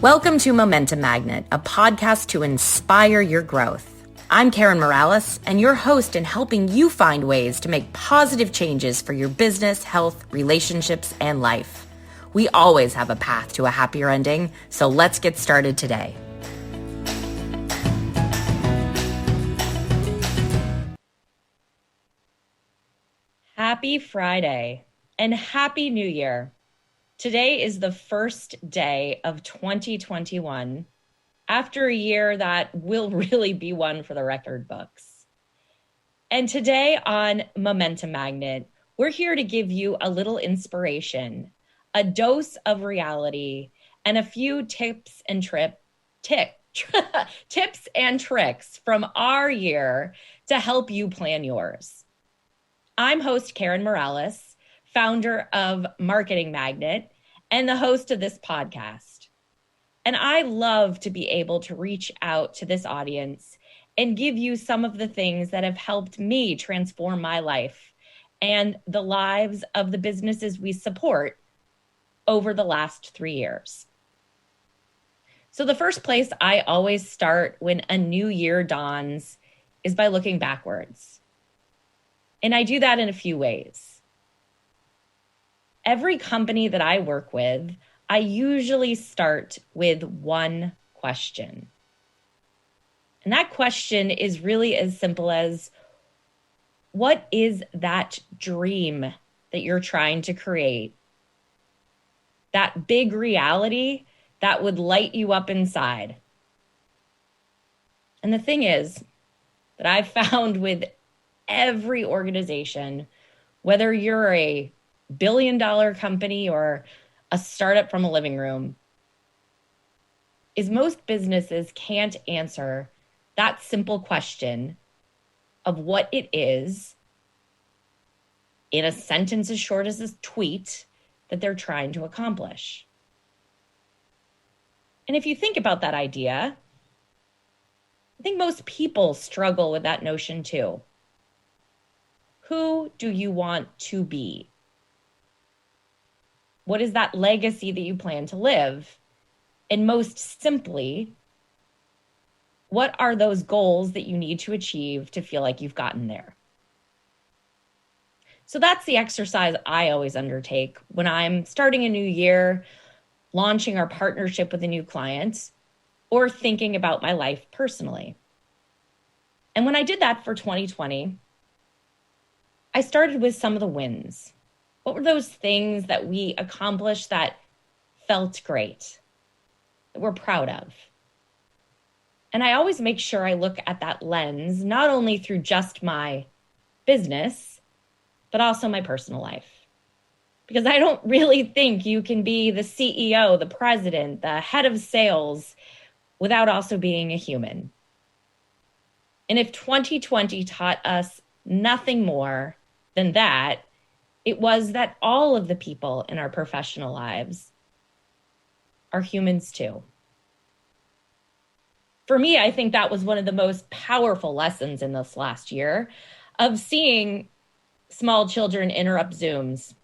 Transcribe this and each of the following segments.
Welcome to Momentum Magnet, a podcast to inspire your growth. I'm Karen Morales, and your host in helping you find ways to make positive changes for your business, health, relationships, and life. We always have a path to a happier ending, so let's get started today. Happy Friday and Happy New Year. Today is the first day of 2021, after a year that will really be one for the record books. And today on Momentum Magnet, we're here to give you a little inspiration, a dose of reality, and a few tips and tricks from our year to help you plan yours. I'm host Karen Morales, founder of Marketing Magnet and the host of this podcast. And I love to be able to reach out to this audience and give you some of the things that have helped me transform my life and the lives of the businesses we support over the last 3 years. So the first place I always start when a new year dawns is by looking backwards. And I do that in a few ways. Every company that I work with, I usually start with one question. And that question is really as simple as, what is that dream that you're trying to create? That big reality that would light you up inside. And the thing is that I've found with every organization, whether you're a billion-dollar company or a startup from a living room, is most businesses can't answer that simple question of what it is in a sentence as short as this tweet that they're trying to accomplish. And if you think about that idea, I think most people struggle with that notion too. Who do you want to be? What is that legacy that you plan to live? And most simply, what are those goals that you need to achieve to feel like you've gotten there? So that's the exercise I always undertake when I'm starting a new year, launching our partnership with a new client, or thinking about my life personally. And when I did that for 2020, I started with some of the wins. What were those things that we accomplished that felt great, that we're proud of? And I always make sure I look at that lens, not only through just my business, but also my personal life. Because I don't really think you can be the CEO, the president, the head of sales without also being a human. And if 2020 taught us nothing more than that, it was that all of the people in our professional lives are humans too. For me, I think that was one of the most powerful lessons in this last year of seeing small children interrupt Zooms,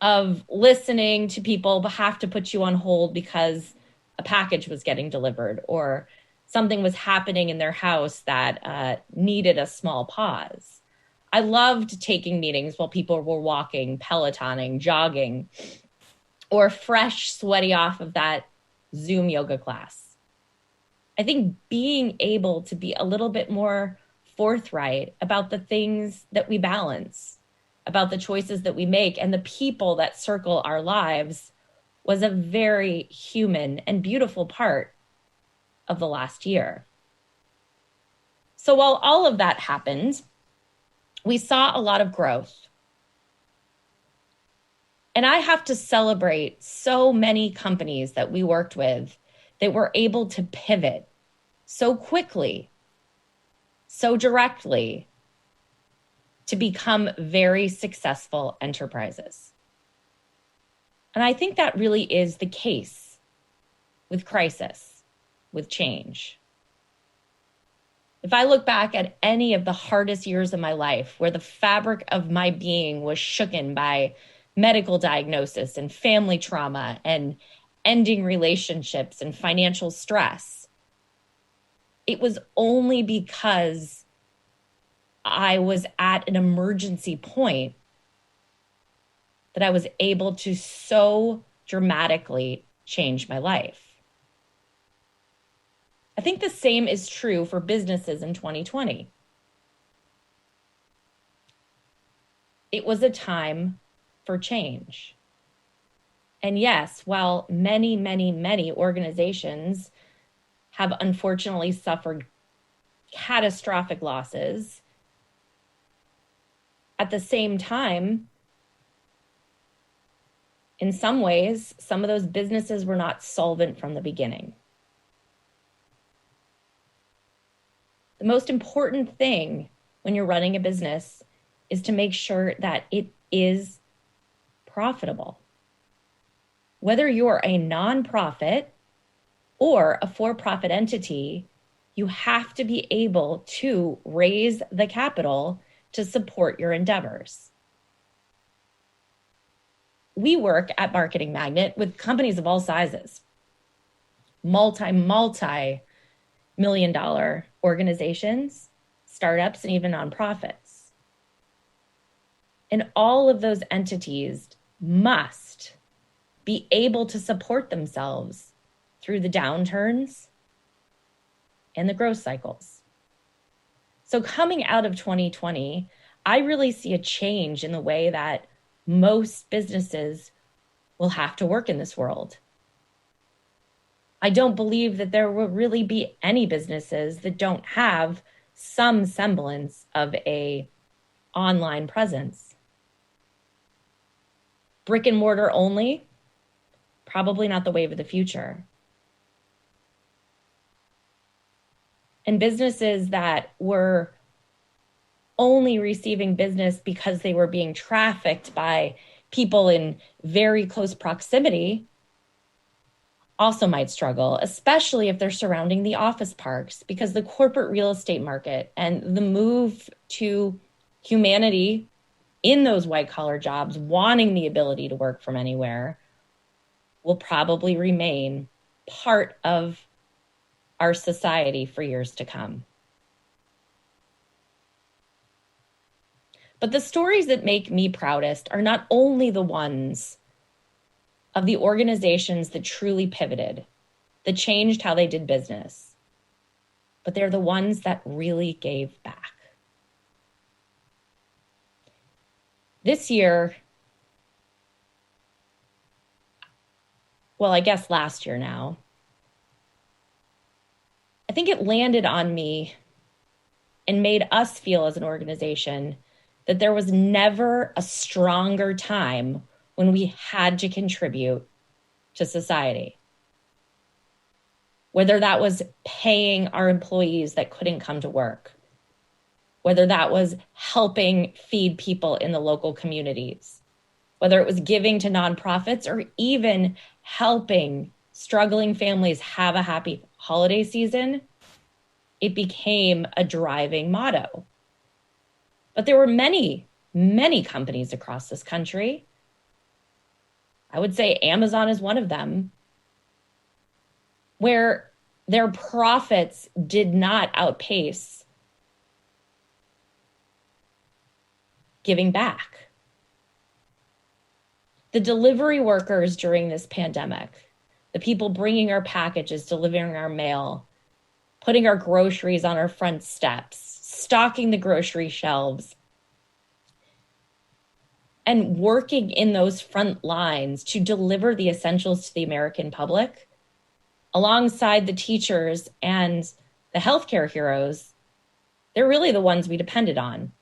of listening to people have to put you on hold because a package was getting delivered or something was happening in their house that needed a small pause. I loved taking meetings while people were walking, Pelotoning, jogging, or fresh, sweaty off of that Zoom yoga class. I think being able to be a little bit more forthright about the things that we balance, about the choices that we make, and the people that circle our lives was a very human and beautiful part of the last year. So while all of that happened, we saw a lot of growth. And I have to celebrate so many companies that we worked with that were able to pivot so quickly, so directly, to become very successful enterprises. And I think that really is the case with crisis, with change. If I look back at any of the hardest years of my life where the fabric of my being was shooken by medical diagnosis and family trauma and ending relationships and financial stress, it was only because I was at an emergency point that I was able to so dramatically change my life. I think the same is true for businesses in 2020. It was a time for change. And yes, while many, many, many organizations have unfortunately suffered catastrophic losses, at the same time, in some ways, some of those businesses were not solvent from the beginning. The most important thing when you're running a business is to make sure that it is profitable. Whether you're a nonprofit or a for-profit entity, you have to be able to raise the capital to support your endeavors. We work at Marketing Magnet with companies of all sizes, multi-million-dollar organizations, startups, and even nonprofits. And all of those entities must be able to support themselves through the downturns and the growth cycles. So coming out of 2020, I really see a change in the way that most businesses will have to work in this world. I don't believe that there will really be any businesses that don't have some semblance of a online presence. Brick and mortar only, probably not the wave of the future. And businesses that were only receiving business because they were being trafficked by people in very close proximity also might struggle, especially if they're surrounding the office parks, because the corporate real estate market and the move to humanity in those white collar jobs, wanting the ability to work from anywhere, will probably remain part of our society for years to come. But the stories that make me proudest are not only the ones of the organizations that truly pivoted, that changed how they did business, but they're the ones that really gave back. This year, well, I guess last year now, I think it landed on me and made us feel as an organization that there was never a stronger time when we had to contribute to society. Whether that was paying our employees that couldn't come to work, whether that was helping feed people in the local communities, whether it was giving to nonprofits or even helping struggling families have a happy holiday season, it became a driving motto. But there were many, many companies across this country. I would say Amazon is one of them, where their profits did not outpace giving back. The delivery workers during this pandemic, the people bringing our packages, delivering our mail, putting our groceries on our front steps, stocking the grocery shelves, and working in those front lines to deliver the essentials to the American public, alongside the teachers and the healthcare heroes, they're really the ones we depended on.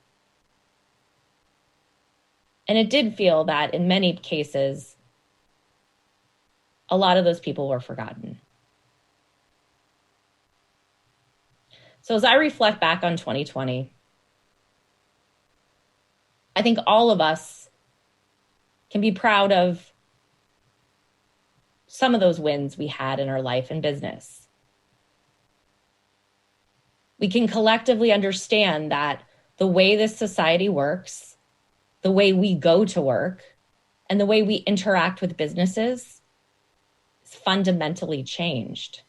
And it did feel that in many cases, a lot of those people were forgotten. So as I reflect back on 2020, I think all of us can be proud of some of those wins we had in our life and business. We can collectively understand that the way this society works, the way we go to work, and the way we interact with businesses is fundamentally changed.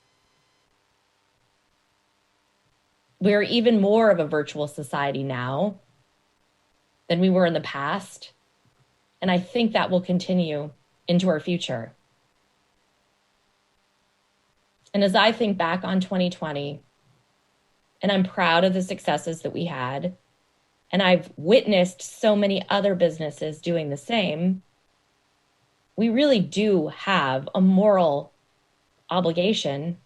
We're even more of a virtual society now than we were in the past. And I think that will continue into our future. And as I think back on 2020, and I'm proud of the successes that we had, and I've witnessed so many other businesses doing the same, we really do have a moral obligation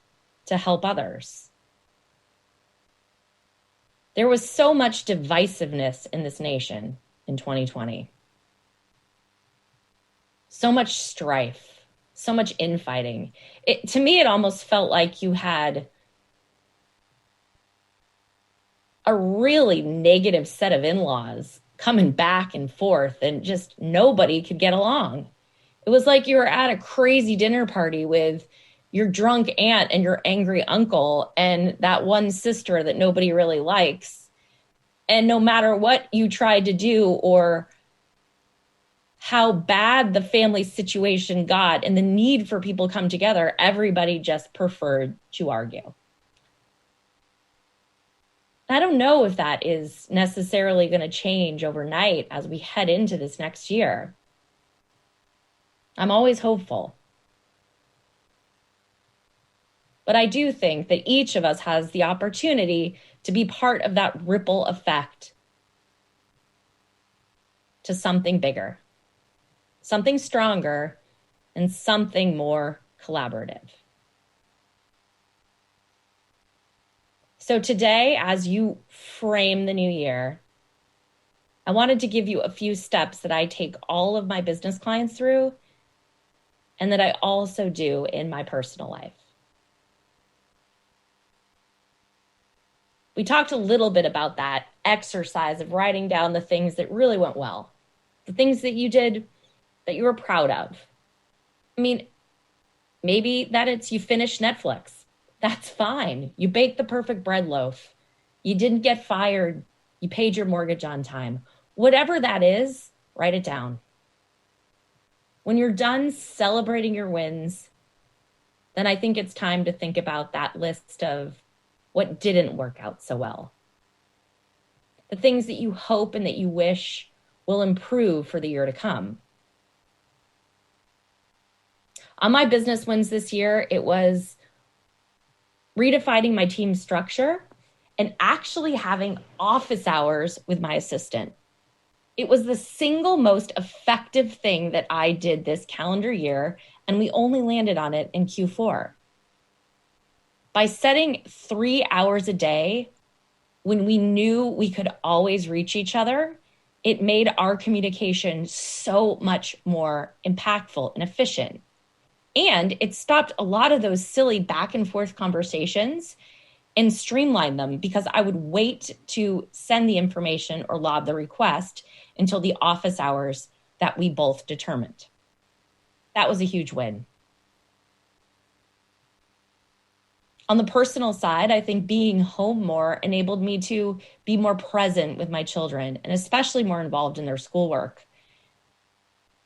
to help others. There was so much divisiveness in this nation in 2020. So much strife, so much infighting. To me, it almost felt like you had a really negative set of in-laws coming back and forth, and just nobody could get along. It was like you were at a crazy dinner party with your drunk aunt and your angry uncle and that one sister that nobody really likes. And no matter what you tried to do or how bad the family situation got and the need for people to come together, everybody just preferred to argue. I don't know if that is necessarily going to change overnight as we head into this next year. I'm always hopeful. But I do think that each of us has the opportunity to be part of that ripple effect to something bigger, something stronger, and something more collaborative. So today, as you frame the new year, I wanted to give you a few steps that I take all of my business clients through and that I also do in my personal life. We talked a little bit about that exercise of writing down the things that really went well, the things that you did that you were proud of. I mean, maybe that it's you finished Netflix. That's fine. You baked the perfect bread loaf. You didn't get fired. You paid your mortgage on time. Whatever that is, write it down. When you're done celebrating your wins, then I think it's time to think about that list of what didn't work out so well. The things that you hope and that you wish will improve for the year to come. On my business wins this year, it was redefining my team structure and actually having office hours with my assistant. It was the single most effective thing that I did this calendar year, and we only landed on it in Q4. By setting 3 hours a day when we knew we could always reach each other, it made our communication so much more impactful and efficient. And it stopped a lot of those silly back and forth conversations and streamlined them because I would wait to send the information or lob the request until the office hours that we both determined. That was a huge win. On the personal side, I think being home more enabled me to be more present with my children and especially more involved in their schoolwork.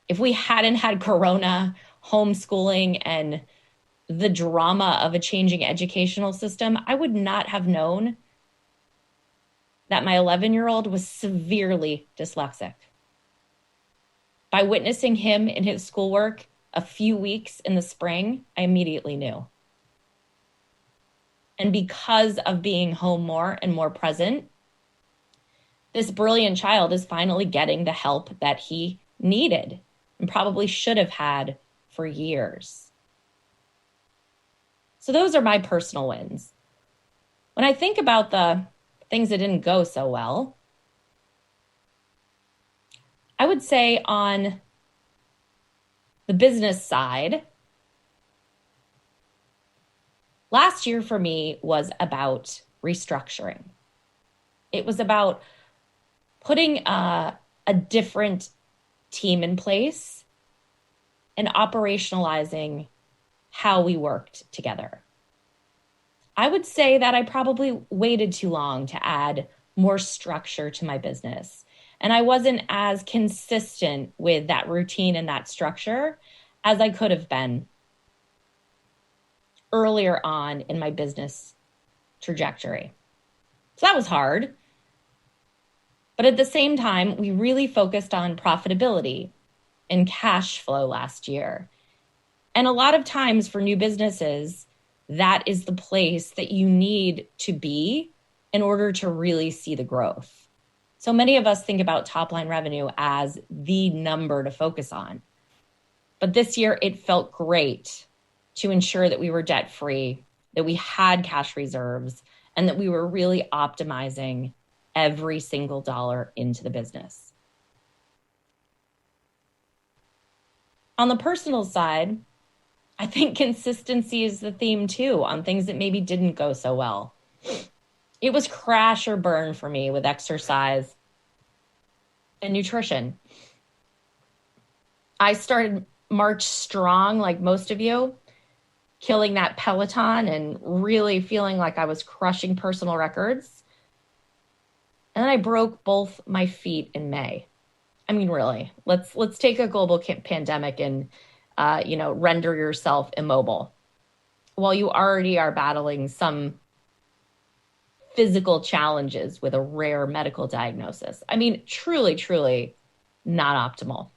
If we hadn't had Corona, homeschooling, and the drama of a changing educational system, I would not have known that my 11-year-old was severely dyslexic. By witnessing him in his schoolwork a few weeks in the spring, I immediately knew. And because of being home more and more present, this brilliant child is finally getting the help that he needed and probably should have had for years. So those are my personal wins. When I think about the things that didn't go so well, I would say on the business side, last year for me was about restructuring. It was about putting a different team in place and operationalizing how we worked together. I would say that I probably waited too long to add more structure to my business. And I wasn't as consistent with that routine and that structure as I could have been. earlier on in my business trajectory. So that was hard. But at the same time, we really focused on profitability and cash flow last year. And a lot of times for new businesses, that is the place that you need to be in order to really see the growth. So many of us think about top line revenue as the number to focus on. But this year, it felt great to ensure that we were debt free, that we had cash reserves, and that we were really optimizing every single dollar into the business. On the personal side, I think consistency is the theme too on things that maybe didn't go so well. It was crash or burn for me with exercise and nutrition. I started March strong, like most of you, killing that Peloton and really feeling like I was crushing personal records. And then I broke both my feet in May. I mean, really, let's take a global pandemic and, render yourself immobile while you already are battling some physical challenges with a rare medical diagnosis. I mean, truly, truly not optimal.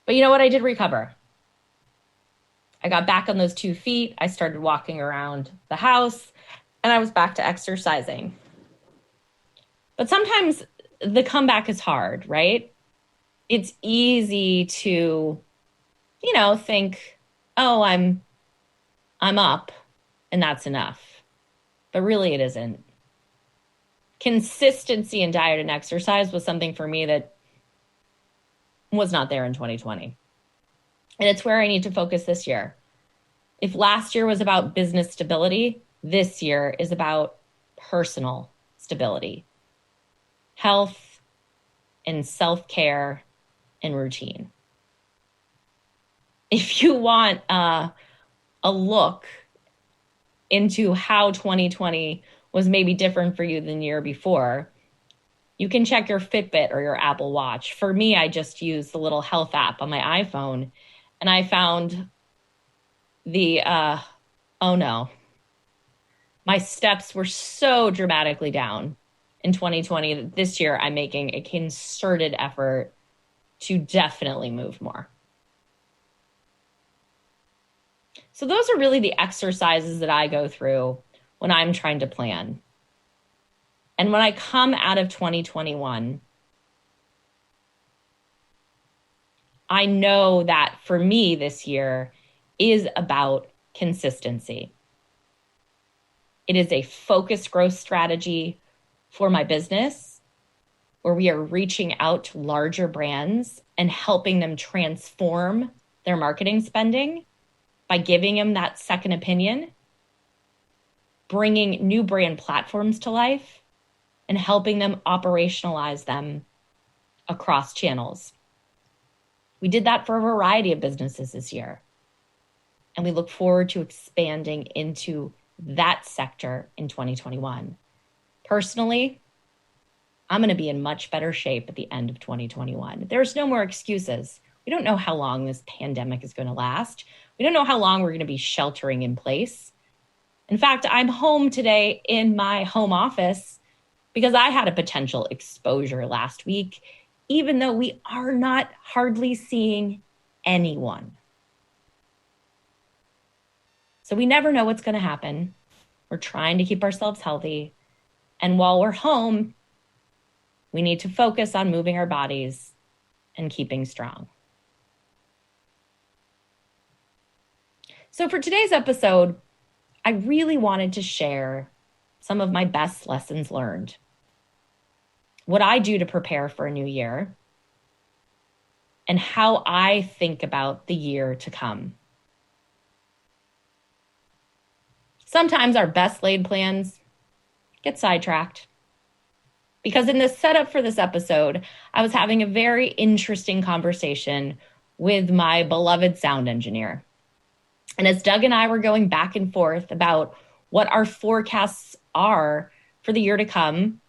But you know what? I did recover. I got back on those 2 feet. I started walking around the house and I was back to exercising. But sometimes the comeback is hard, right? It's easy to, think, oh, I'm up and that's enough. But really it isn't. Consistency in diet and exercise was something for me that was not there in 2020. And it's where I need to focus this year. If last year was about business stability, this year is about personal stability, health and self-care and routine. If you want a look into how 2020 was maybe different for you than the year before, you can check your Fitbit or your Apple Watch. For me, I just used the little health app on my iPhone, and I found oh no, my steps were so dramatically down in 2020 that this year I'm making a concerted effort to definitely move more. So those are really the exercises that I go through when I'm trying to plan. And when I come out of 2021, I know that for me this year is about consistency. It is a focused growth strategy for my business where we are reaching out to larger brands and helping them transform their marketing spending by giving them that second opinion, bringing new brand platforms to life, and helping them operationalize them across channels. We did that for a variety of businesses this year. And we look forward to expanding into that sector in 2021. Personally, I'm going to be in much better shape at the end of 2021. There's no more excuses. We don't know how long this pandemic is going to last. We don't know how long we're going to be sheltering in place. In fact, I'm home today in my home office because I had a potential exposure last week, even though we are not hardly seeing anyone. So we never know what's going to happen. We're trying to keep ourselves healthy. And while we're home, we need to focus on moving our bodies and keeping strong. So for today's episode, I really wanted to share some of my best lessons learned, what I do to prepare for a new year, and how I think about the year to come. Sometimes our best laid plans get sidetracked. Because in the setup for this episode, I was having a very interesting conversation with my beloved sound engineer. And as Doug and I were going back and forth about what our forecasts are for the year to come,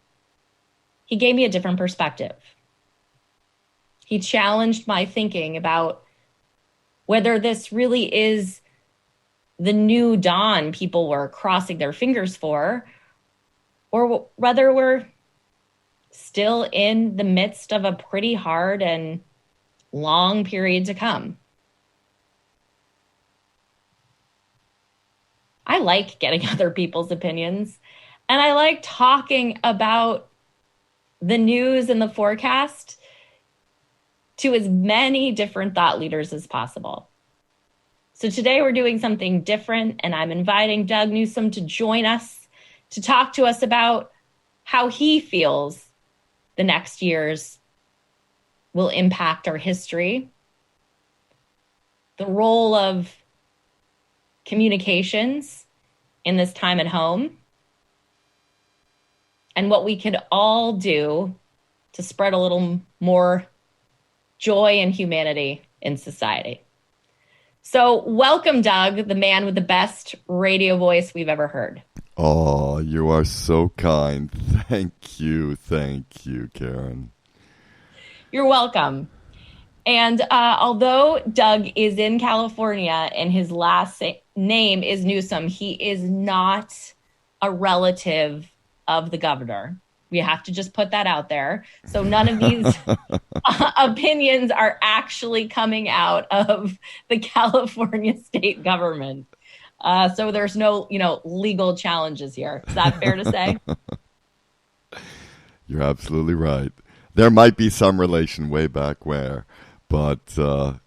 he gave me a different perspective. He challenged my thinking about whether this really is the new dawn people were crossing their fingers for, or whether we're still in the midst of a pretty hard and long period to come. I like getting other people's opinions, and I like talking about the news and the forecast to as many different thought leaders as possible. So today we're doing something different, and I'm inviting Doug Newsom to join us to talk to us about how he feels the next years will impact our history, the role of communications in this time at home, and what we could all do to spread a little more joy and humanity in society. So welcome, Doug, the man with the best radio voice we've ever heard. Oh, you are so kind. Thank you, Karen. You're welcome. And although Doug is in California and his last name is Newsom, he is not a relative of the governor. We have to just put that out there. So none of these opinions are actually coming out of the California state government. So there's no, legal challenges here. Is that fair to say? You're absolutely right. There might be some relation way back where, but the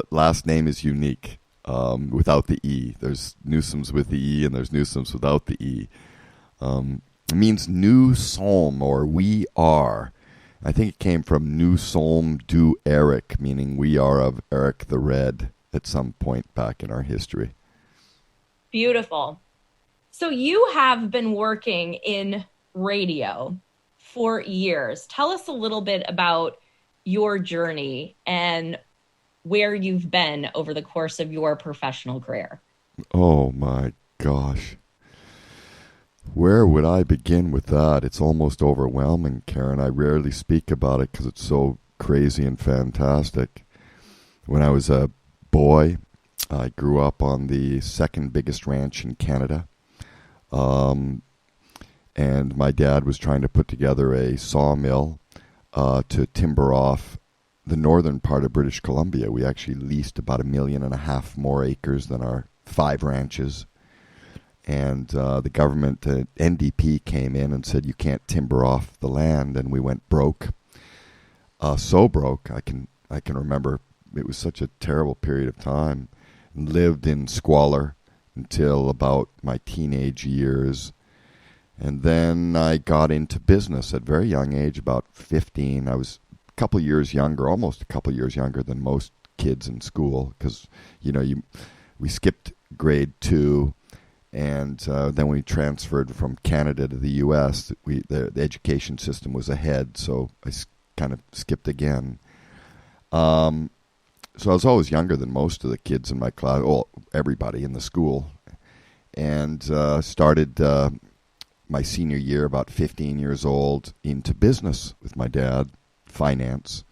last name is unique without the E. There's Newsoms with the E and there's Newsoms without the E. It means new psalm or we are. I think it came from New Psalm du Eric, meaning we are of Eric the Red at some point back in our history. Beautiful. So you have been working in radio for years. Tell us a little bit about your journey and where you've been over the course of your professional career. Oh my gosh. Where would I begin with that? It's almost overwhelming, Karen. I rarely speak about it because it's so crazy and fantastic. When I was a boy, I grew up on the second biggest ranch in Canada. And my dad was trying to put together a sawmill to timber off the northern part of British Columbia. We actually leased about 1.5 million more acres than our 5 ranches. And the government, NDP, came in and said, you can't timber off the land. And we went broke. So broke, I can remember it was such a terrible period of time. Lived in squalor until about my teenage years. And then I got into business at a very young age, about 15. I was a couple years younger, almost a couple years younger than most kids in school because, we skipped grade 2. And then we transferred from Canada to the U.S. The education system was ahead, so I kind of skipped again. So I was always younger than most of the kids in my class, everybody in the school. And started my senior year, about 15 years old, into business with my dad, finance.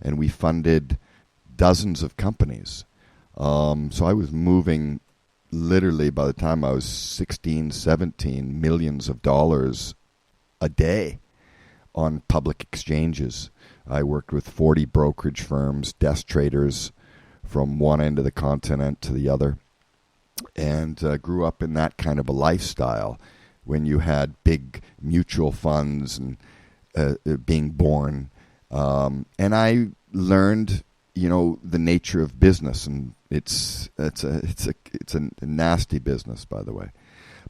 And we funded dozens of companies. So I was moving literally, by the time I was 16, 17, millions of dollars a day on public exchanges. I worked with 40 brokerage firms, desk traders from one end of the continent to the other, and grew up in that kind of a lifestyle when you had big mutual funds and being born. And I learned, the nature of business, and it's a nasty business, by the way.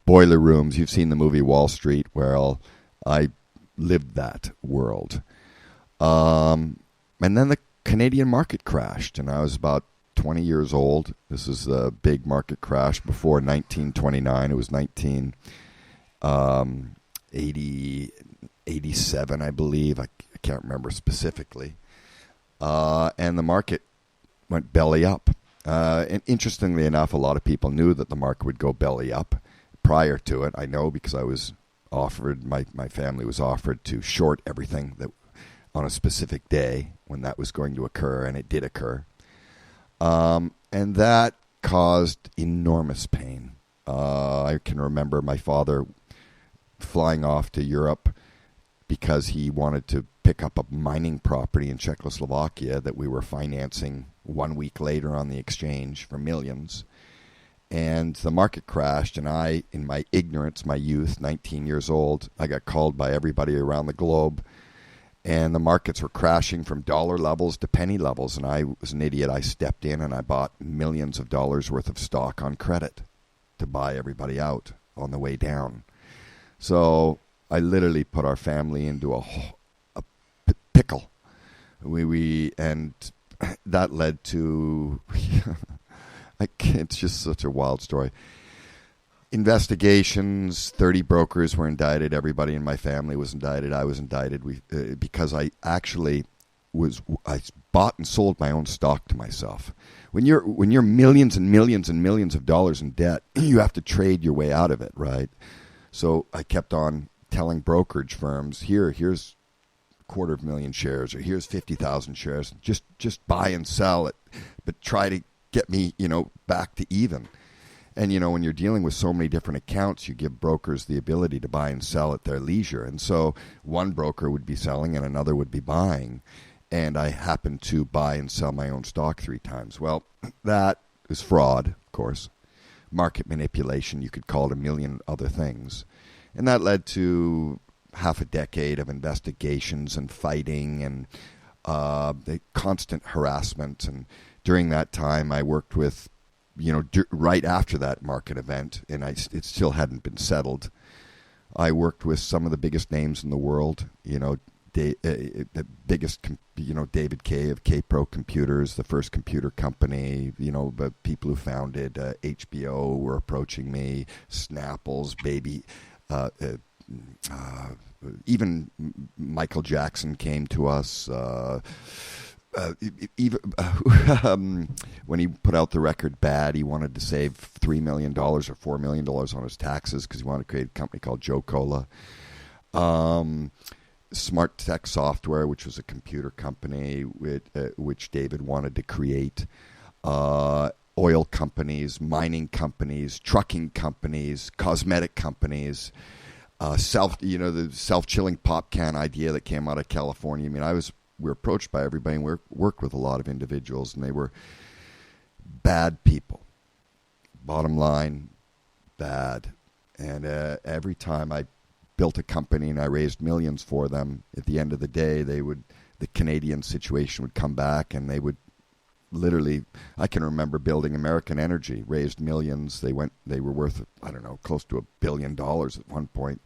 Boiler rooms. You've seen the movie Wall Street. Well, I lived that world. And then the Canadian market crashed, and I was about 20 years old. This is a big market crash before 1929. It was 1987, I believe. I can't remember specifically. And the market went belly up. And interestingly enough, a lot of people knew that the market would go belly up prior to it. I know because I was offered, my family was offered to short everything that on a specific day when that was going to occur, and it did occur. And that caused enormous pain. I can remember my father flying off to Europe because he wanted to pick up a mining property in Czechoslovakia that we were financing 1 week later on the exchange for millions. And the market crashed, and I, in my ignorance, my youth, 19 years old, I got called by everybody around the globe, and the markets were crashing from dollar levels to penny levels, and I was an idiot. I stepped in and I bought millions of dollars worth of stock on credit to buy everybody out on the way down. So I literally put our family into a pickle. And that led to it's just such a wild story. Investigations, 30 brokers were indicted. Everybody in my family was indicted. I was indicted because I bought and sold my own stock to myself. When you're millions and millions and millions of dollars in debt, you have to trade your way out of it, right? So I kept on telling brokerage firms, here's 250,000 shares, or here's 50,000 shares. Just buy and sell it, but try to get me, back to even. And, when you're dealing with so many different accounts, you give brokers the ability to buy and sell at their leisure. And so one broker would be selling and another would be buying. And I happened to buy and sell my own stock 3 times. Well, that is fraud, of course. Market manipulation, you could call it a million other things. And that led to half a decade of investigations and fighting and the constant harassment. And during that time, I worked with, right after that market event, and it still hadn't been settled. I worked with some of the biggest names in the world, the biggest, David Kay of K-Pro Computers, the first computer company, the people who founded HBO were approaching me, Snapples, Baby, even Michael Jackson came to us. Even when he put out the record Bad, he wanted to save $3 million or $4 million on his taxes because he wanted to create a company called Joe Cola. Smart Tech Software, which was a computer company which David wanted to create. Oil companies, mining companies, trucking companies, cosmetic companies. The self-chilling pop can idea that came out of California. I mean, we were approached by everybody, and we worked with a lot of individuals, and they were bad people. Bottom line, bad. And every time I built a company and I raised millions for them, at the end of the day, the Canadian situation would come back, and they would literally, I can remember building American Energy, raised millions. They were worth, I don't know, close to $1 billion at one point.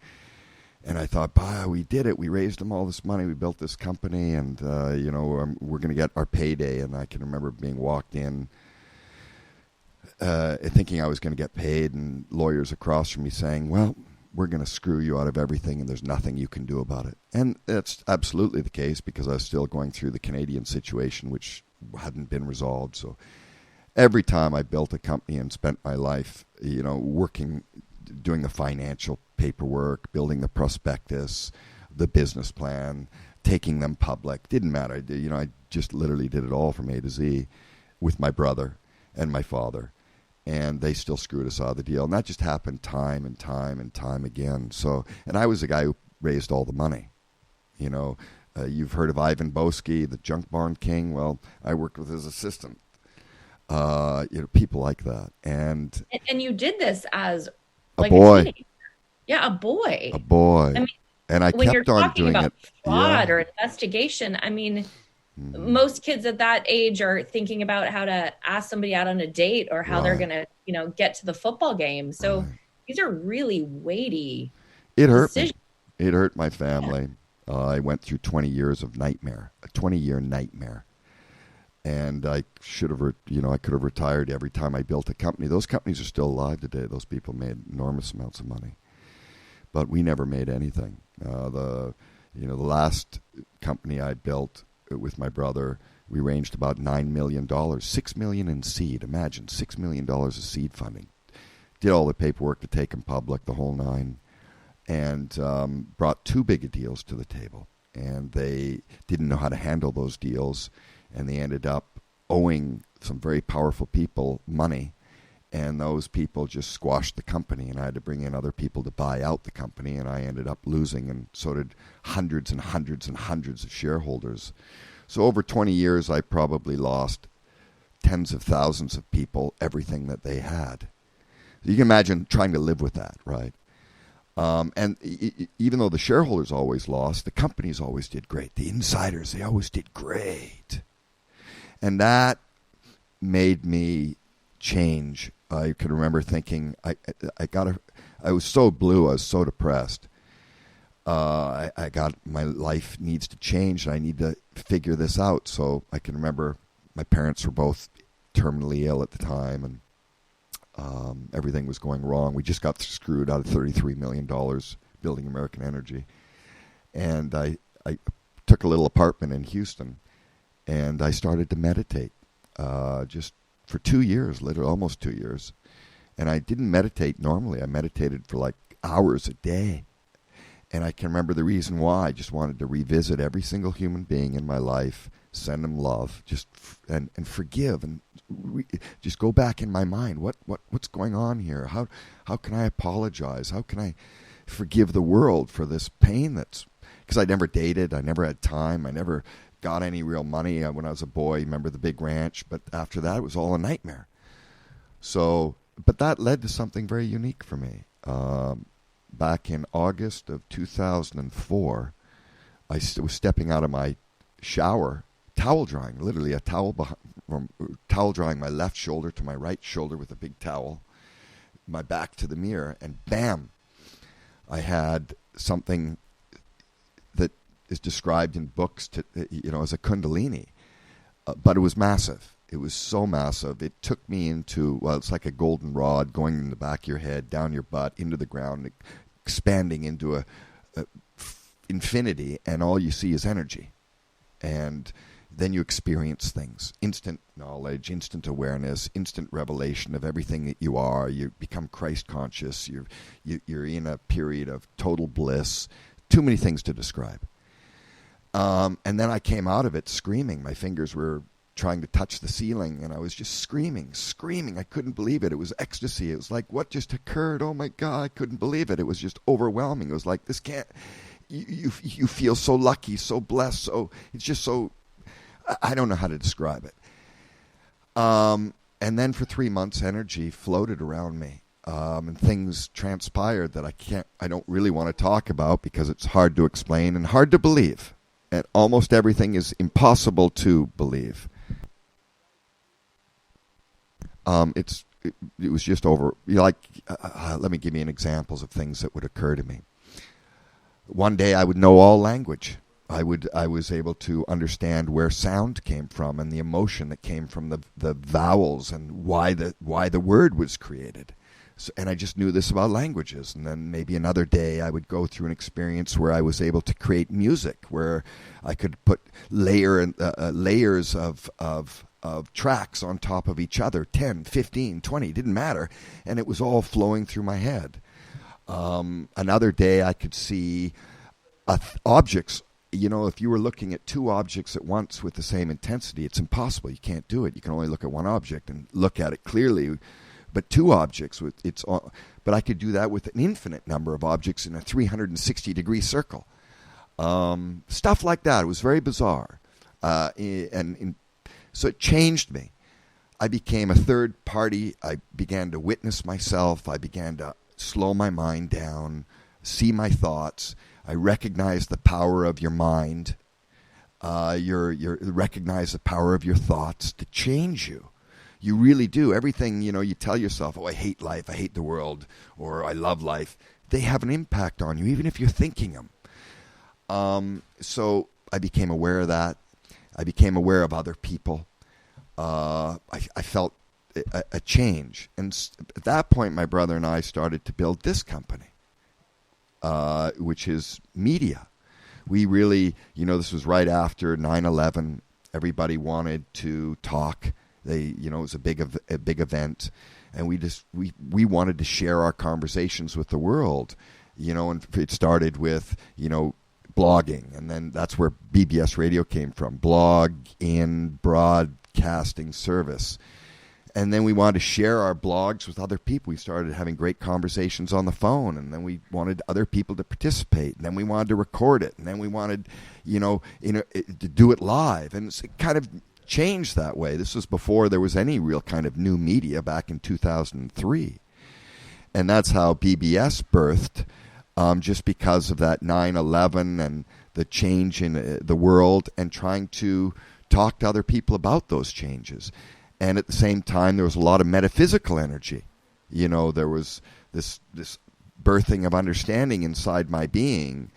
And I thought, we did it. We raised them all this money. We built this company, and, we're going to get our payday. And I can remember being walked in thinking I was going to get paid, and lawyers across from me saying, well, we're going to screw you out of everything, and there's nothing you can do about it. And that's absolutely the case, because I was still going through the Canadian situation, which hadn't been resolved. So every time I built a company and spent my life, working, doing the financial paperwork, building the prospectus, the business plan, taking them public, didn't matter. I just literally did it all from A to Z with my brother and my father. And they still screwed us out of the deal. And that just happened time and time and time again. So, and I was the guy who raised all the money. You've heard of Ivan Boesky, the junk barn king. Well, I worked with his assistant. People like that. And you did this as a like boy. A teenager. Yeah, a boy. A boy. I mean, and I when kept you're on talking doing about it. fraud Yeah. or investigation, I mean, most kids at that age are thinking about how to ask somebody out on a date or how they're going to, get to the football game. So these are really weighty It hurt decisions. me. It hurt my family. I went through 20 years of nightmare, a 20-year nightmare. And I should have, I could have retired every time I built a company. Those companies are still alive today. Those people made enormous amounts of money. But we never made anything. The last company I built with my brother, we ranged about $9 million, $6 million in seed. Imagine, $6 million of seed funding. Did all the paperwork to take them public, the whole nine, and brought too big of deals to the table. And they didn't know how to handle those deals, and they ended up owing some very powerful people money. And those people just squashed the company, and I had to bring in other people to buy out the company, and I ended up losing, and so did hundreds and hundreds and hundreds of shareholders. So over 20 years, I probably lost tens of thousands of people everything that they had. You can imagine trying to live with that, right? And even though the shareholders always lost, the companies always did great. The insiders, they always did great. And that made me change. I can remember thinking, I was so blue, I was so depressed. I got, my life needs to change, and I need to figure this out. So I can remember my parents were both terminally ill at the time, and everything was going wrong. We just got screwed out of $33 million building American Energy. And I took a little apartment in Houston, and I started to meditate just for 2 years, literally almost 2 years. And I didn't meditate normally. I meditated for like hours a day. And I can remember the reason why. I just wanted to revisit every single human being in my life, send them love, and forgive, and just go back in my mind. What's going on here? How can I apologize? How can I forgive the world for this pain? Because I never dated, I never had time, I never got any real money when I was a boy. Remember the big ranch, but after that it was all a nightmare. So, but that led to something very unique for me. Back in August of 2004, I was stepping out of my shower, towel drying, literally a towel drying my left shoulder to my right shoulder with a big towel, my back to the mirror, and bam, I had something that is described in books as a kundalini, but it was massive. It was so massive. It took me into, it's like a golden rod going in the back of your head, down your butt, into the ground, expanding into a infinity, and all you see is energy. And then you experience things. Instant knowledge, instant awareness, instant revelation of everything that you are. You become Christ conscious. You're in a period of total bliss. Too many things to describe. And then I came out of it screaming. My fingers were trying to touch the ceiling, and I was just screaming. I couldn't believe it. It was ecstasy. It was like, what just occurred? Oh my God, I couldn't believe it. It was just overwhelming. It was like, this can't, you feel so lucky, so blessed, so, it's just so, I don't know how to describe it. And then for 3 months, energy floated around me, and things transpired that I don't really want to talk about because it's hard to explain and hard to believe. And almost everything is impossible to believe. It was just over. Let me give you an examples of things that would occur to me. One day I would know all language. I was able to understand where sound came from and the emotion that came from the vowels and why the word was created. So, and I just knew this about languages. And then maybe another day I would go through an experience where I was able to create music, where I could put layers of tracks on top of each other, 10, 15, 20, didn't matter. And it was all flowing through my head. Another day I could see objects. If you were looking at two objects at once with the same intensity, it's impossible. You can't do it. You can only look at one object and look at it clearly. But two objects, but I could do that with an infinite number of objects in a 360-degree circle. Stuff like that. It was very bizarre. So it changed me. I became a third party. I began to witness myself. I began to slow my mind down, see my thoughts. I recognized the power of your mind. Recognize the power of your thoughts to change you. You really do. Everything, you tell yourself, oh, I hate life, I hate the world, or I love life. They have an impact on you, even if you're thinking them. So I became aware of that. I became aware of other people. I felt a change. And at that point, my brother and I started to build this company, which is media. We really, this was right after 9/11. Everybody wanted to talk. It was a big event, and we wanted to share our conversations with the world, and it started with, blogging, and then that's where BBS radio came from, blog in broadcasting service. And then we wanted to share our blogs with other people. We started having great conversations on the phone, and then we wanted other people to participate. And then we wanted to record it, and then we wanted, to do it live. And it kind of changed that way. This was before there was any real kind of new media back in 2003. And that's how BBS birthed, just because of that 9/11 and the change in the world, and trying to talk to other people about those changes. And at the same time, there was a lot of metaphysical energy. There was this birthing of understanding inside my being,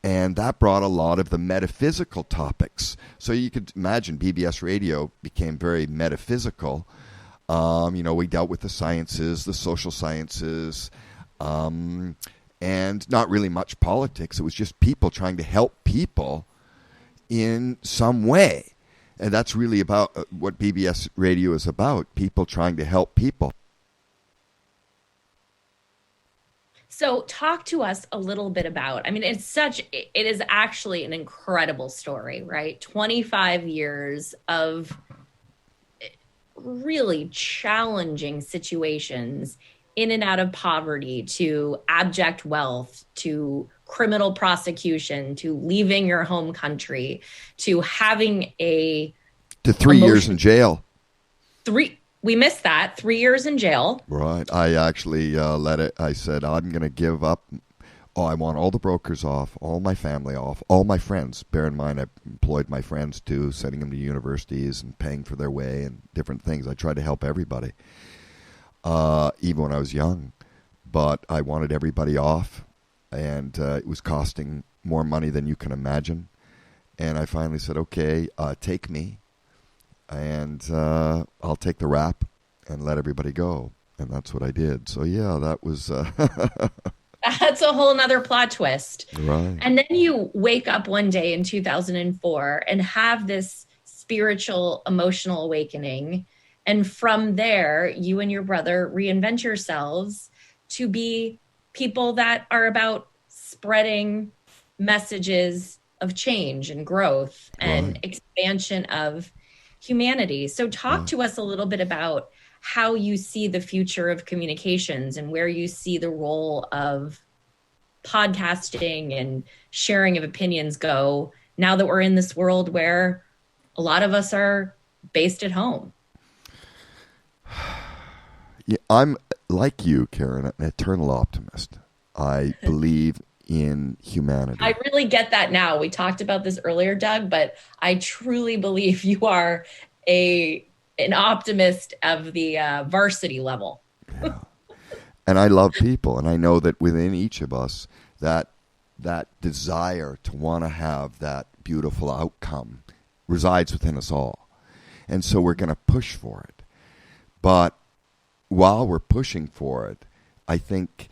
and that brought a lot of the metaphysical topics. So you could imagine BBS Radio became very metaphysical. We dealt with the sciences, the social sciences, and not really much politics. It was just people trying to help people in some way. And that's really about what BBS Radio is about, people trying to help people. So talk to us a little bit about, it is actually an incredible story, right? 25 years of really challenging situations, in and out of poverty, to abject wealth, to criminal prosecution, to leaving your home country, to having to 3 years in jail. We missed that. 3 years in jail. Right. I actually I said, I'm going to give up. I want all the brokers off, all my family off, all my friends. Bear in mind, I employed my friends too, sending them to universities and paying for their way and different things. I tried to help everybody, even when I was young. But I wanted everybody off, and it was costing more money than you can imagine. And I finally said, okay, take me, and I'll take the rap and let everybody go. And that's what I did. So, yeah, that was... That's a whole nother plot twist. Right. And then you wake up one day in 2004 and have this spiritual, emotional awakening. And from there, you and your brother reinvent yourselves to be people that are about spreading messages of change and growth and expansion of humanity. So talk to us a little bit about how you see the future of communications and where you see the role of podcasting and sharing of opinions go now that we're in this world where a lot of us are based at home. Yeah, I'm like you, Karen, an eternal optimist. I believe in humanity. I really get that now. We talked about this earlier, Doug, but I truly believe you are an optimist of the varsity level. Yeah. And I love people, and I know that within each of us, that desire to want to have that beautiful outcome resides within us all. And so we're going to push for it. But while we're pushing for it, I think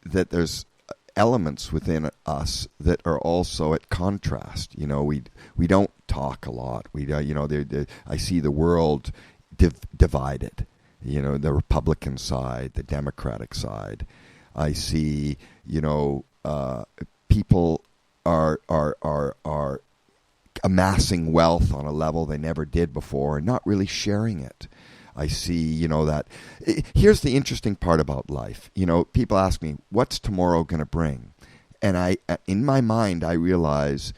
that there's elements within us that are also at contrast. We don't talk a lot. I see the world divided. The Republican side, the Democratic side. I see, people are amassing wealth on a level they never did before and not really sharing it. I see, that. Here's the interesting part about life. People ask me, what's tomorrow going to bring? And in my mind, I realize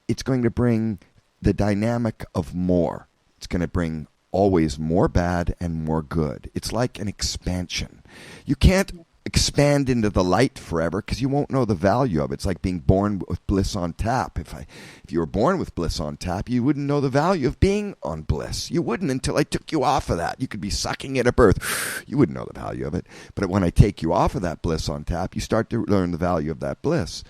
it's going to bring the dynamic of more. It's going to bring always more bad and more good. It's like an expansion. You can't expand into the light forever because you won't know the value of it. It's like being born with bliss on tap. If you were born with bliss on tap, you wouldn't know the value of being on bliss. You wouldn't until I took you off of that. You could be sucking it at birth. You wouldn't know the value of it. But when I take you off of that bliss on tap, you start to learn the value of that bliss.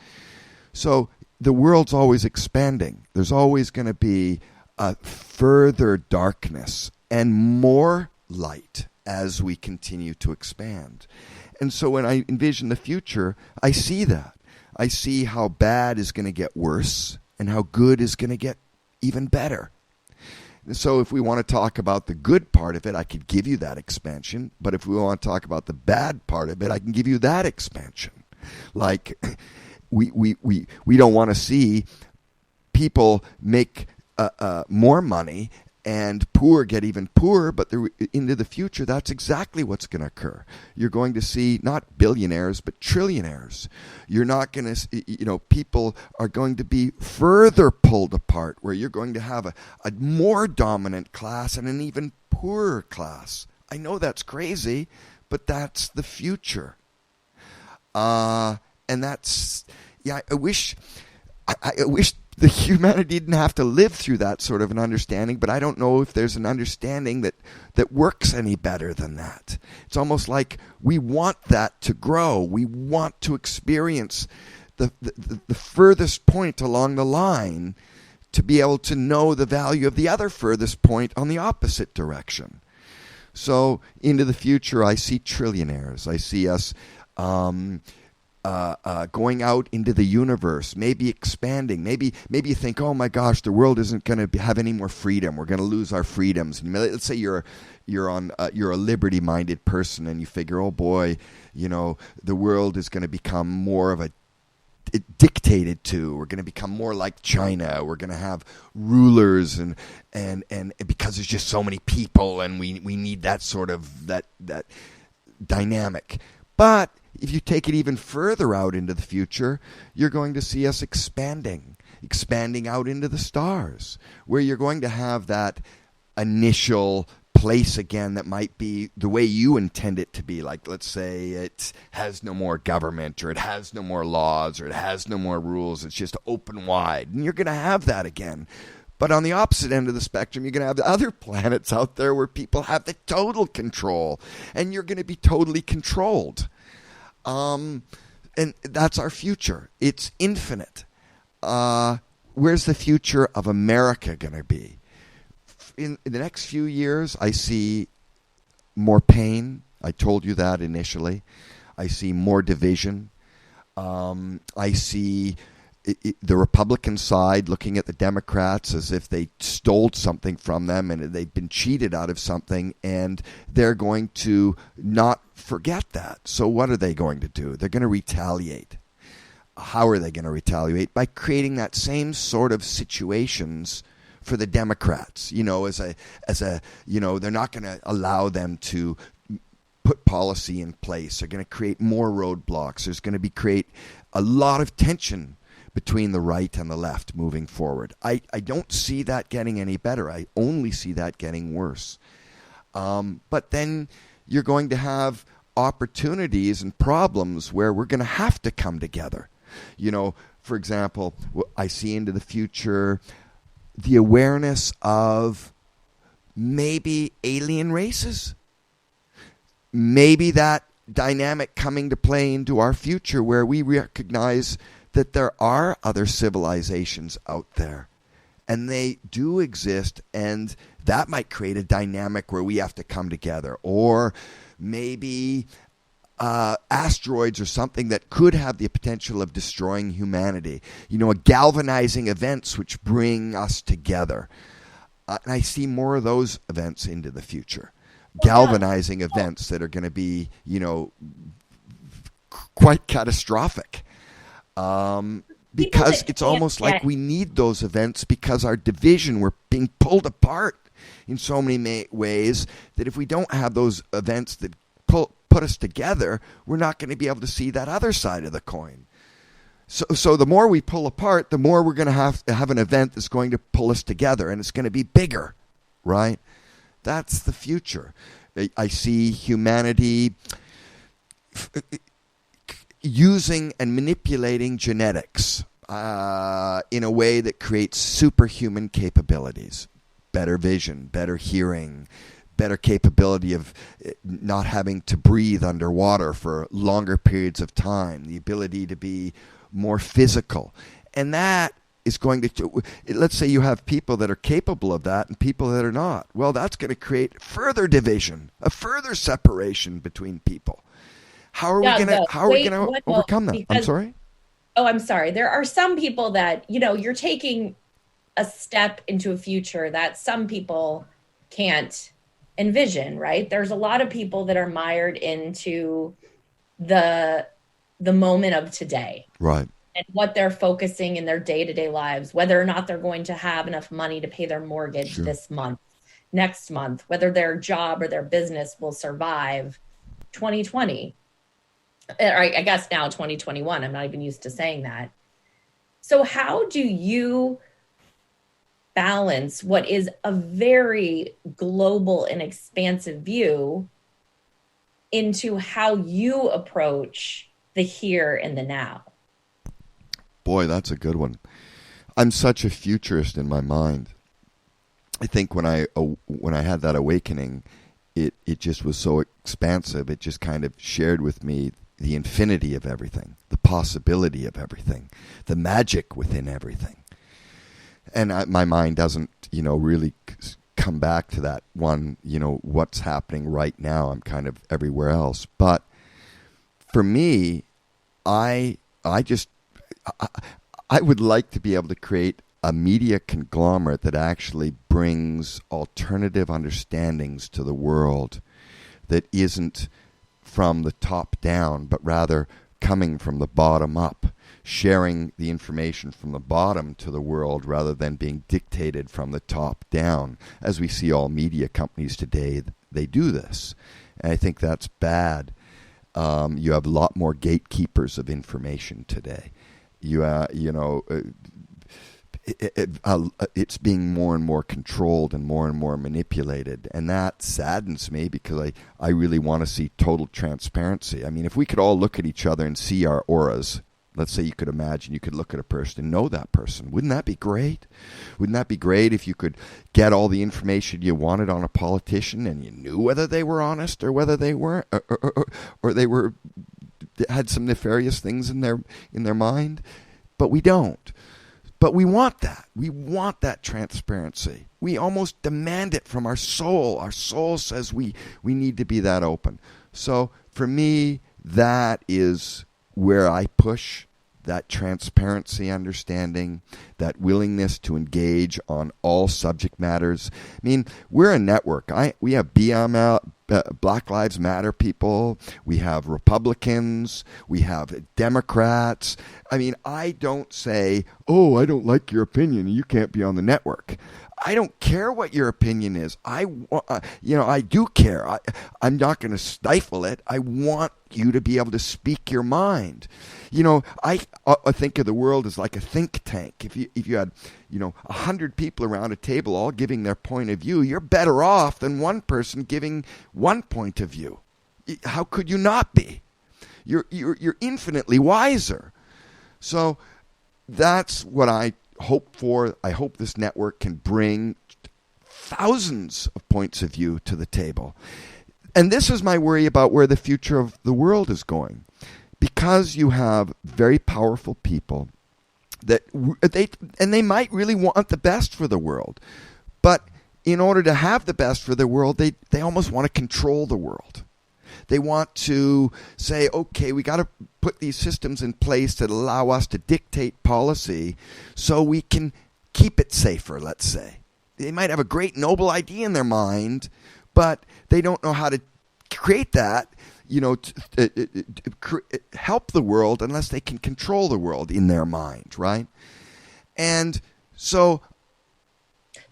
So the world's always expanding. There's always going to be a further darkness and more light as we continue to expand. And so when I envision the future, I see that. I see how bad is going to get worse and how good is going to get even better. And so if we want to talk about the good part of it, I could give you that expansion. But if we want to talk about the bad part of it, I can give you that expansion. Like we don't want to see people make more money and poor get even poorer, but into the future, that's exactly what's going to occur. You're going to see not billionaires, but trillionaires. You're not going to, people are going to be further pulled apart, where you're going to have a more dominant class and an even poorer class. I know that's crazy, but that's the future. And that's, yeah, I wish the humanity didn't have to live through that sort of an understanding, but I don't know if there's an understanding that works any better than that. It's almost like we want that to grow. We want to experience the furthest point along the line to be able to know the value of the other furthest point on the opposite direction. So into the future, I see trillionaires. I see us going out into the universe, maybe expanding. Maybe you think, oh my gosh, the world isn't going to have any more freedom. We're going to lose our freedoms. And let's say you're a liberty-minded person, and you figure, oh boy, the world is going to become more of a dictated to. We're going to become more like China. We're going to have rulers, and because there's just so many people, and we need that sort of that dynamic. But if you take it even further out into the future, you're going to see us expanding out into the stars, where you're going to have that initial place again that might be the way you intend it to be. Like, let's say it has no more government, or it has no more laws, or it has no more rules. It's just open wide. And you're going to have that again. But on the opposite end of the spectrum, you're going to have the other planets out there where people have the total control, and you're going to be totally controlled. And that's our future. It's infinite. Where's the future of America going to be? In the next few years, I see more pain. I told you that initially. I see more division. I see the Republican side looking at the Democrats as if they stole something from them and they've been cheated out of something, and they're going to not forget that. So what are they going to do? They're going to retaliate. How are they going to retaliate? By creating that same sort of situations for the Democrats, as a they're not going to allow them to put policy in place. They're going to create more roadblocks. There's going to create a lot of tension between the right and the left moving forward. I don't see that getting any better. I only see that getting worse. But then you're going to have opportunities and problems where we're going to have to come together. For example, I see into the future the awareness of maybe alien races. Maybe that dynamic coming to play into our future, where we recognize that there are other civilizations out there, and they do exist, and that might create a dynamic where we have to come together. Or maybe asteroids or something that could have the potential of destroying humanity. Galvanizing events which bring us together. And I see more of those events into the future. Galvanizing events that are going to be, quite catastrophic. Because it's almost like we need those events, because our division, we're being pulled apart in so many ways, that if we don't have those events that put us together, we're not going to be able to see that other side of the coin. So the more we pull apart, the more we're going to have an event that's going to pull us together, and it's going to be bigger, right? That's the future. I see humanity using and manipulating genetics in a way that creates superhuman capabilities. Better vision, better hearing, better capability of not having to breathe underwater for longer periods of time, the ability to be more physical. And that is going to, let's say you have people that are capable of that and people that are not. Well, that's going to create further division, a further separation between people. How are we going to overcome that? I'm sorry? Oh, I'm sorry. There are some people that, you're taking a step into a future that some people can't envision, right? There's a lot of people that are mired into the moment of today. Right. And what they're focusing in their day-to-day lives, whether or not they're going to have enough money to pay their mortgage this month, next month, whether their job or their business will survive 2020. Or I guess now 2021. I'm not even used to saying that. So, how do you balance what is a very global and expansive view into how you approach the here and the now? Boy, that's a good one. I'm such a futurist in my mind. I think when I had that awakening, it just was so expansive. It just kind of shared with me the infinity of everything, the possibility of everything, the magic within everything. And my mind doesn't, really come back to that one, what's happening right now. I'm kind of everywhere else. But for me, I just I would like to be able to create a media conglomerate that actually brings alternative understandings to the world that isn't from the top down, but rather coming from the bottom up, sharing the information from the bottom to the world rather than being dictated from the top down. As we see all media companies today, they do this. And I think that's bad. You have a lot more gatekeepers of information today. It's being more and more controlled and more manipulated. And that saddens me because I really want to see total transparency. I mean, if we could all look at each other and see our auras, let's say you could imagine you could look at a person and know that person. Wouldn't that be great? Wouldn't that be great if you could get all the information you wanted on a politician and you knew whether they were honest or whether they weren't, or they had some nefarious things in their mind? But we don't. But we want that. We want that transparency. We almost demand it from our soul. Our soul says we need to be that open. So for me, that is where I push that transparency understanding, that willingness to engage on all subject matters. I mean, we're a network. We have BML, Black Lives Matter people. We have Republicans. We have Democrats. I mean, I don't say, oh, I don't like your opinion. You can't be on the network. I don't care what your opinion is. I do care. I'm not going to stifle it. I want you to be able to speak your mind. I think of the world as like a think tank. If you had 100 people around a table all giving their point of view, you're better off than one person giving one point of view. How could you not be? You're infinitely wiser. So that's what I hope for. I hope this network can bring thousands of points of view to the table. And this is my worry about where the future of the world is going. Because you have very powerful people that they might really want the best for the world. But in order to have the best for the world, they almost want to control the world. They want to say, okay, we got to put these systems in place that allow us to dictate policy so we can keep it safer, let's say. They might have a great noble idea in their mind, but they don't know how to create that, help the world unless they can control the world in their mind, right? And so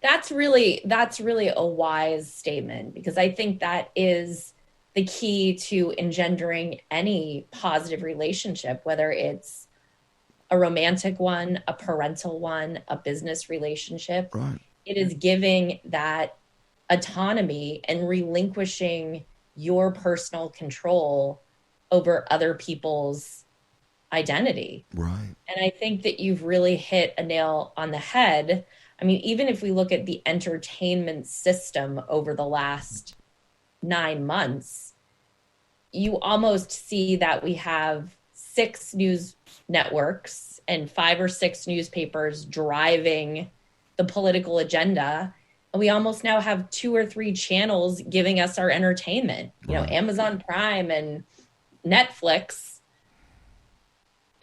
That's really a wise statement, because I think that is the key to engendering any positive relationship, whether it's a romantic one, a parental one, a business relationship. right, It is giving that autonomy and relinquishing your personal control over other people's identity. right, And I think that you've really hit a nail on the head. I mean, even if we look at the entertainment system over the last 9 months, you almost see that we have 6 news networks and 5 or 6 newspapers driving the political agenda. And we almost now have 2 or 3 channels giving us our entertainment. right, Amazon Prime and Netflix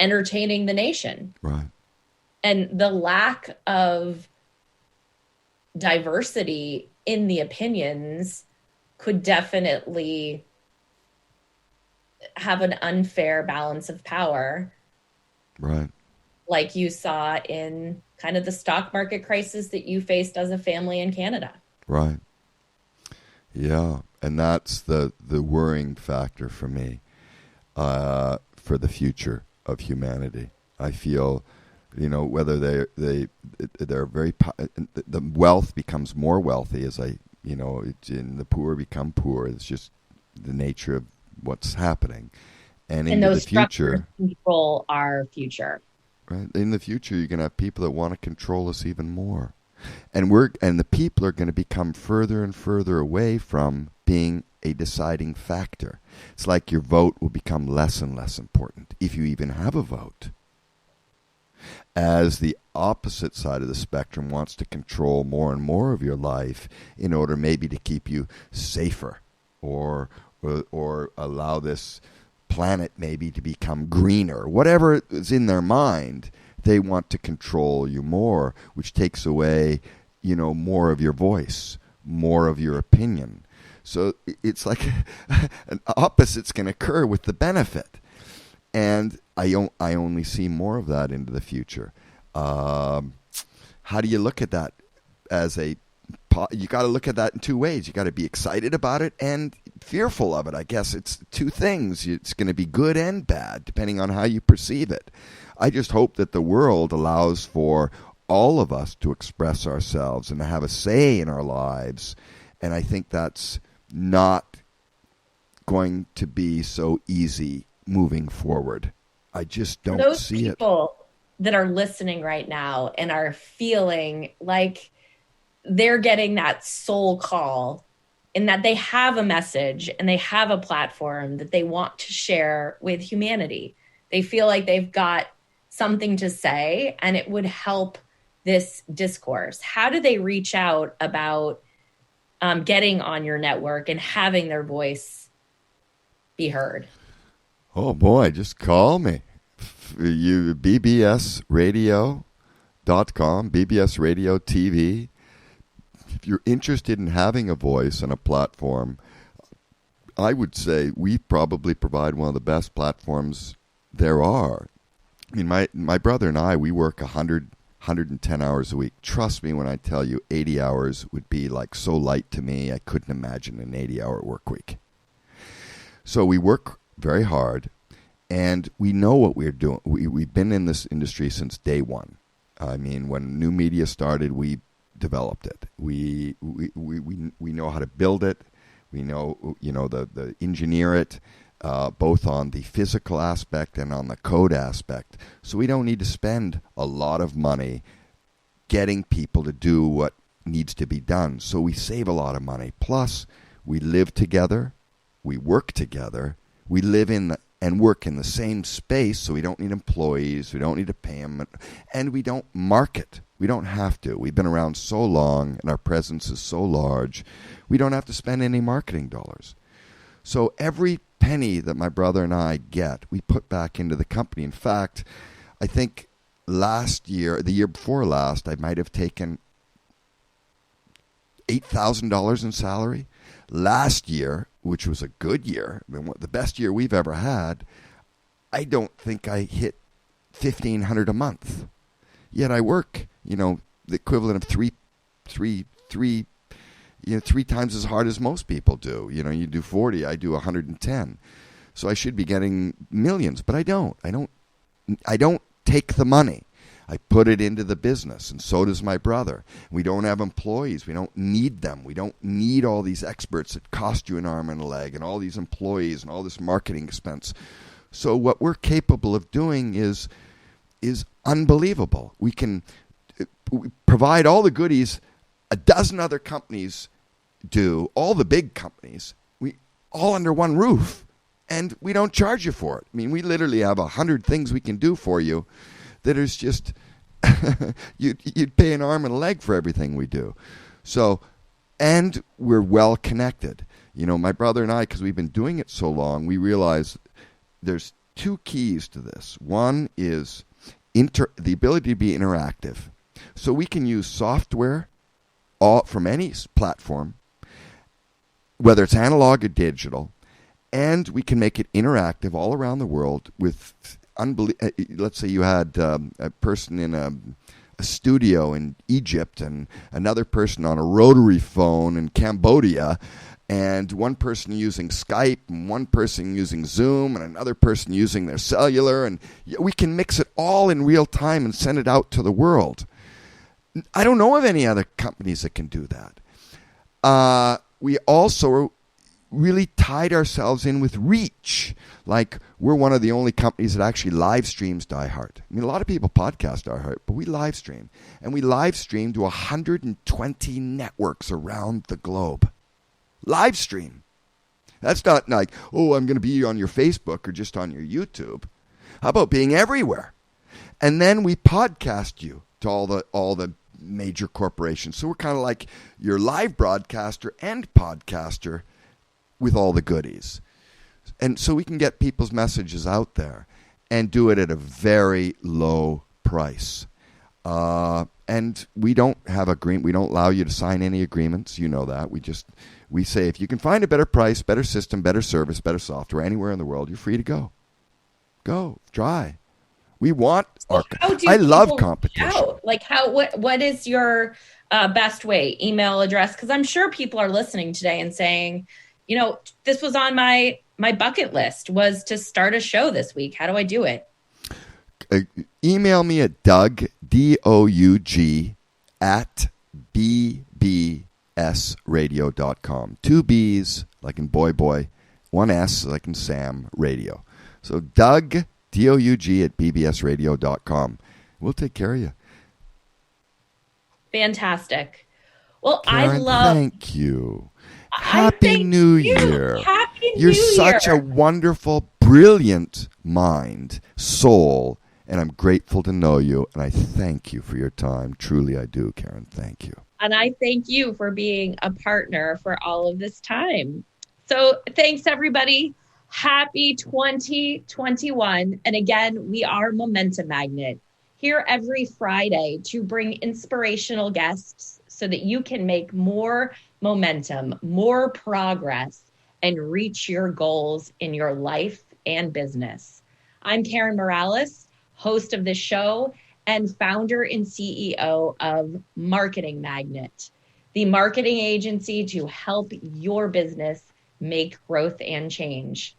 entertaining the nation. right. And the lack of diversity in the opinions could definitely have an unfair balance of power, Right. like you saw in kind of the stock market crisis that you faced as a family in Canada. Right. Yeah, and that's the worrying factor for me, for the future of humanity. I feel, whether they're the wealth becomes more wealthy as and the poor become poor. It's just the nature of what's happening, and And into those the structures future. control our future. Right, in the future, you're going to have people that want to control us even more. And the people are going to become further and further away from being a deciding factor. It's like your vote will become less and less important if you even have a vote, as the opposite side of the spectrum wants to control more and more of your life in order maybe to keep you safer, or allow this planet maybe to become greener. Whatever is in their mind, they want to control you more, which takes away, more of your voice, more of your opinion. So it's like an opposite's going to occur with the benefit. And I only see more of that into the future. How do you look at that as a you got to look at that in two ways. You got to be excited about it and fearful of it. I guess it's two things. It's going to be good and bad depending on how you perceive it. I just hope that the world allows for all of us to express ourselves and to have a say in our lives. And I think that's not going to be so easy moving forward. I just For don't those see it. people that are listening right now and are feeling like they're getting that soul call and that they have a message and they have a platform that they want to share with humanity. They feel like they've got something to say and it would help this discourse. How do they reach out about getting on your network and having their voice be heard? Oh boy, just call me. You bbsradio.com, BBS Radio TV. If you're interested in having a voice and a platform, I would say we probably provide one of the best platforms there are. I mean, my brother and I, we work 110 hours a week. Trust me when I tell you 80 hours would be like so light to me, I couldn't imagine an 80-hour work week. So we work very hard, and we know what we're doing. We've been in this industry since day one. I mean, when new media started, we developed it. We know how to build it. We know, the engineer it, both on the physical aspect and on the code aspect. So we don't need to spend a lot of money getting people to do what needs to be done. So we save a lot of money. Plus, we live together, we work together, we live in and work in the same space, so we don't need employees, we don't need to pay them, and we don't market. We don't have to. We've been around so long, and our presence is so large, we don't have to spend any marketing dollars. So every penny that my brother and I get, we put back into the company. In fact, I think last year, the year before last, I might have taken $8,000 in salary. Last year, which was a good year, I mean, the best year we've ever had, I don't think I hit $1,500 a month. Yet I work, the equivalent of three times as hard as most people do. You do 40, I do 110. So I should be getting millions, but I don't. I don't take the money. I put it into the business, and so does my brother. We don't have employees. We don't need them. We don't need all these experts that cost you an arm and a leg, and all these employees and all this marketing expense. So what we're capable of doing is unbelievable. We provide all the goodies a dozen other companies do, all the big companies, all under one roof, and we don't charge you for it. I mean, we literally have 100 things we can do for you that is just you'd pay an arm and a leg for everything we do. So, and we're well connected. My brother and I, because we've been doing it so long, we realize there's two keys to this. One is the ability to be interactive. So we can use software from any platform, whether it's analog or digital, and we can make it interactive all around the world with let's say you had a person in a studio in Egypt and another person on a rotary phone in Cambodia, and one person using Skype and one person using Zoom and another person using their cellular, and we can mix it all in real time and send it out to the world. I don't know of any other companies that can do that. We also really tied ourselves in with reach. Like, we're one of the only companies that actually live streams Die Hard. I mean, a lot of people podcast Die Hard, but we live stream. And we live stream to 120 networks around the globe. Live stream. That's not like, oh, I'm going to be on your Facebook or just on your YouTube. How about being everywhere? And then we podcast you to all the major corporations. So we're kind of like your live broadcaster and podcaster with all the goodies. And so we can get people's messages out there and do it at a very low price. And we don't have we don't allow you to sign any agreements. You know that. We say, if you can find a better price, better system, better service, better software anywhere in the world, you're free to go. Go, try. We want I love competition. Like, what is your best way? Email address? Because I'm sure people are listening today and saying, this was on my bucket list, was to start a show this week. How do I do it? Email me at Doug, DOUG, at bbsradio.com. 2 B's, like in boy, 1 S, like in Sam, radio. So Doug, DOUG, at bbsradio.com. We'll take care of you. Fantastic. Well, Karen, thank you. Happy Thank New you. Year. Happy New You're Year. such a wonderful, brilliant mind, soul, and I'm grateful to know you, and I thank you for your time. Truly, I do, Karen. Thank you. And I thank you for being a partner for all of this time. So thanks, everybody. Happy 2021. And again, we are Momentum Magnet, here every Friday to bring inspirational guests so that you can make more momentum, more progress, and reach your goals in your life and business. I'm Karen Morales, host of this show and founder and CEO of Marketing Magnet, the marketing agency to help your business make growth and change.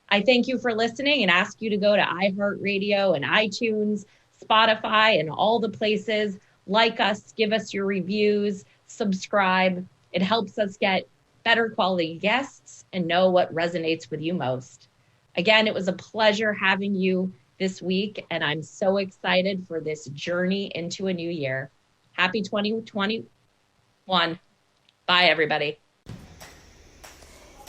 I thank you for listening and ask you to go to iHeartRadio and iTunes, Spotify, and all the places. Like us, give us your reviews, subscribe. It helps us get better quality guests and know what resonates with you most. Again, it was a pleasure having you this week, and I'm so excited for this journey into a new year. Happy 2021. Bye, everybody.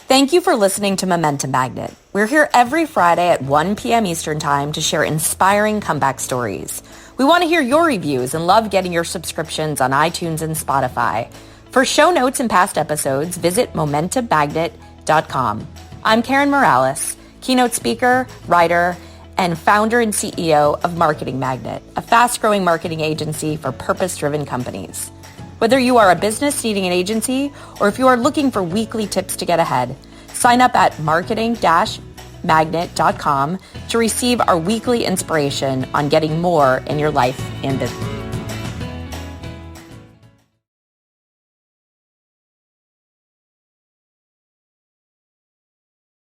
Thank you for listening to Momentum Magnet. We're here every Friday at 1 p.m. Eastern Time to share inspiring comeback stories. We want to hear your reviews and love getting your subscriptions on iTunes and Spotify. For show notes and past episodes, visit MomentumMagnet.com. I'm Karen Morales, keynote speaker, writer, and founder and CEO of Marketing Magnet, a fast-growing marketing agency for purpose-driven companies. Whether you are a business needing an agency or if you are looking for weekly tips to get ahead, sign up at marketing-magnet.com to receive our weekly inspiration on getting more in your life and business.